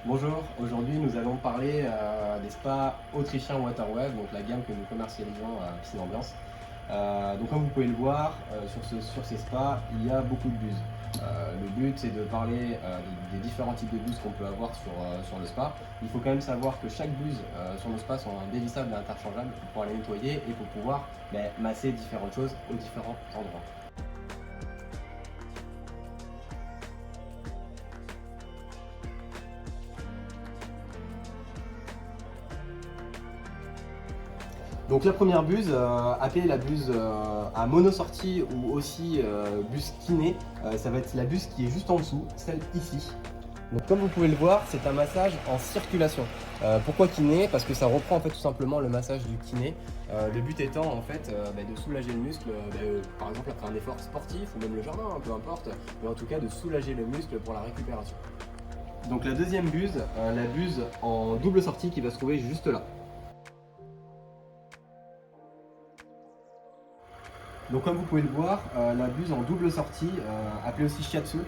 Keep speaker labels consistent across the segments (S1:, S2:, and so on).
S1: Bonjour, aujourd'hui nous allons parler des spas autrichiens Waterwave, donc la gamme que nous commercialisons à Piscine Ambiance. Donc comme vous pouvez le voir, sur ces spas, il y a beaucoup de buses. Le but c'est de parler des différents types de buses qu'on peut avoir sur le spa. Il faut quand même savoir que chaque buse sur nos spas sont dévissables et interchangeables pour les nettoyer et pour pouvoir masser différentes choses aux différents endroits. Donc la première buse, appelée la buse à monosortie ou aussi buse kiné, ça va être la buse qui est juste en dessous, celle ici. Donc comme vous pouvez le voir, c'est un massage en circulation. Pourquoi kiné? Parce que ça reprend en fait tout simplement le massage du kiné. Le but étant en fait de soulager le muscle, par exemple après un effort sportif ou même le jardin, peu importe, mais en tout cas de soulager le muscle pour la récupération. Donc la deuxième buse, la buse en double sortie qui va se trouver juste là. Donc comme vous pouvez le voir, la buse en double sortie, appelée aussi shiatsu,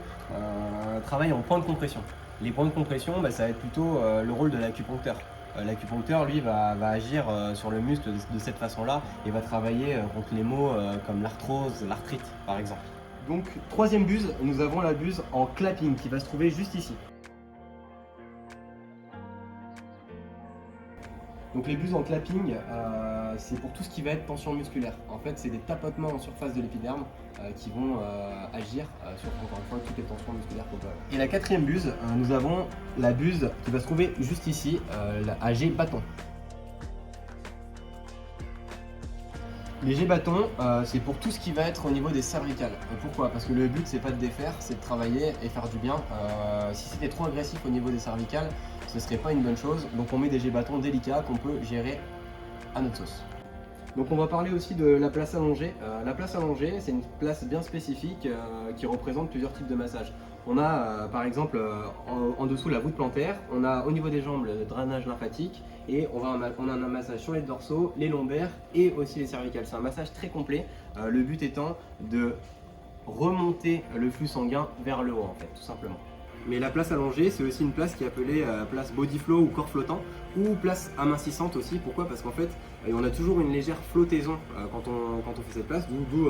S1: travaille en point de compression. Les points de compression, ça va être plutôt le rôle de l'acupuncteur. L'acupuncteur, lui, va agir sur le muscle de cette façon-là et va travailler contre les maux comme l'arthrose, l'arthrite par exemple. Donc troisième buse, nous avons la buse en clapping qui va se trouver juste ici. Donc les buses en clapping, c'est pour tout ce qui va être tension musculaire. En fait, c'est des tapotements en surface de l'épiderme qui vont agir sur, encore une fois, toutes les tensions musculaires qu'on peut avoir. Et la quatrième buse, nous avons la buse qui va se trouver juste ici, la AG bâton. Les G-bâtons, c'est pour tout ce qui va être au niveau des cervicales. Pourquoi? Parce que le but, c'est pas de défaire, c'est de travailler et faire du bien. Si c'était trop agressif au niveau des cervicales, ce serait pas une bonne chose. Donc on met des G-bâtons délicats qu'on peut gérer à notre sauce. Donc on va parler aussi de la place allongée. La place allongée, c'est une place bien spécifique qui représente plusieurs types de massages. On a par exemple en dessous la voûte plantaire, on a au niveau des jambes le drainage lymphatique et on a un massage sur les dorsaux, les lombaires et aussi les cervicales. C'est un massage très complet, le but étant de remonter le flux sanguin vers le haut en fait, tout simplement. Mais la place allongée, c'est aussi une place qui est appelée place body flow ou corps flottant ou place amincissante aussi. Pourquoi? Parce qu'en fait, on a toujours une légère flottaison quand on fait cette place, d'où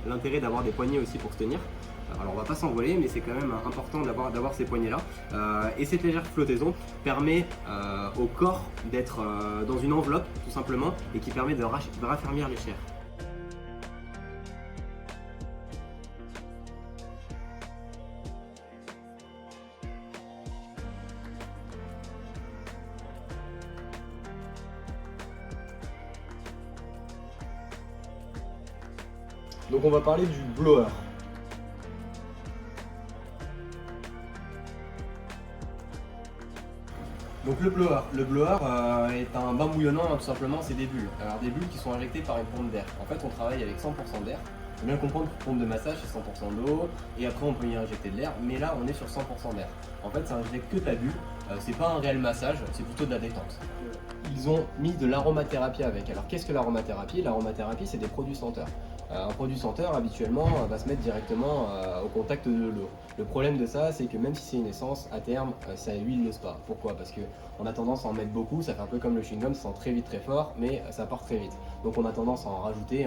S1: l'intérêt d'avoir des poignées aussi pour se tenir. Alors on va pas s'envoler, mais c'est quand même important d'avoir ces poignées là. Et cette légère flottaison permet au corps d'être dans une enveloppe tout simplement et qui permet de raffermir les chairs. Donc on va parler du blower. Donc le blower est un bain bouillonnant, tout simplement, c'est des bulles. Alors des bulles qui sont injectées par une pompe d'air. En fait on travaille avec 100% d'air. Il faut bien comprendre qu'une pompe de massage c'est 100% d'eau et après on peut y injecter de l'air, mais là on est sur 100% d'air. En fait ça injecte que ta bulle, c'est pas un réel massage, c'est plutôt de la détente. Ils ont mis de l'aromathérapie avec. Alors qu'est-ce que l'aromathérapie? L'aromathérapie c'est des produits senteurs. Un produit senteur habituellement va se mettre directement au contact de l'eau. Le problème de ça, c'est que même si c'est une essence, à terme, ça huile le spa. Pourquoi? Parce qu'on a tendance à en mettre beaucoup, ça fait un peu comme le chewing-gum, ça sent très vite, très fort, mais ça part très vite. Donc on a tendance à en rajouter,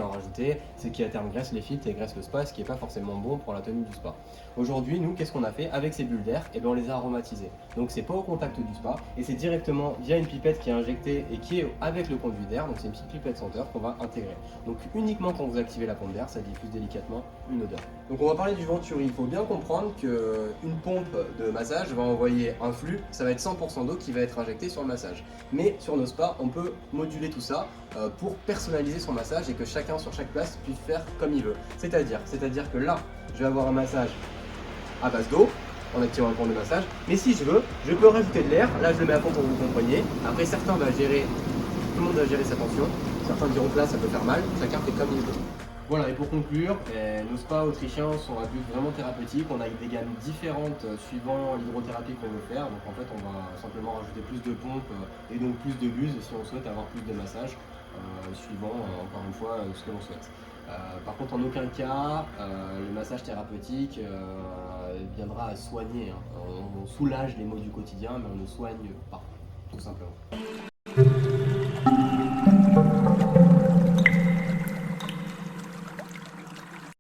S1: ce qui à terme graisse les filtres et graisse le spa, ce qui n'est pas forcément bon pour la tenue du spa. Aujourd'hui, nous, qu'est-ce qu'on a fait? Avec ces bulles d'air, on les a aromatisées. Donc c'est pas au contact du spa, et c'est directement via une pipette qui est injectée et qui est avec le conduit d'air, donc c'est une petite pipette senteur qu'on va intégrer. Donc uniquement quand vous activez la pompe d'air, ça diffuse délicatement une odeur. Donc on va parler du Venturi. Il faut bien comprendre qu'une pompe de massage va envoyer un flux, ça va être 100% d'eau qui va être injectée sur le massage. Mais sur nos spas, on peut moduler tout ça pour personnaliser son massage et que chacun sur chaque place puisse faire comme il veut. C'est-à-dire que là, je vais avoir un massage à base d'eau en activant le pompe de massage, mais si je veux, je peux rajouter de l'air. Là je le mets à fond pour que vous compreniez. Après certains va gérer, tout le monde va gérer sa tension. Certains diront que là ça peut faire mal, chacun fait comme il veut. Voilà, et pour conclure, nos spas autrichiens sont à but vraiment thérapeutique. On a des gammes différentes suivant l'hydrothérapie qu'on veut faire. Donc en fait, on va simplement rajouter plus de pompes et donc plus de buse si on souhaite avoir plus de massage, suivant encore une fois ce que l'on souhaite. Par contre, en aucun cas, le massage thérapeutique viendra à soigner, hein. On soulage les maux du quotidien, mais on ne soigne pas, tout simplement.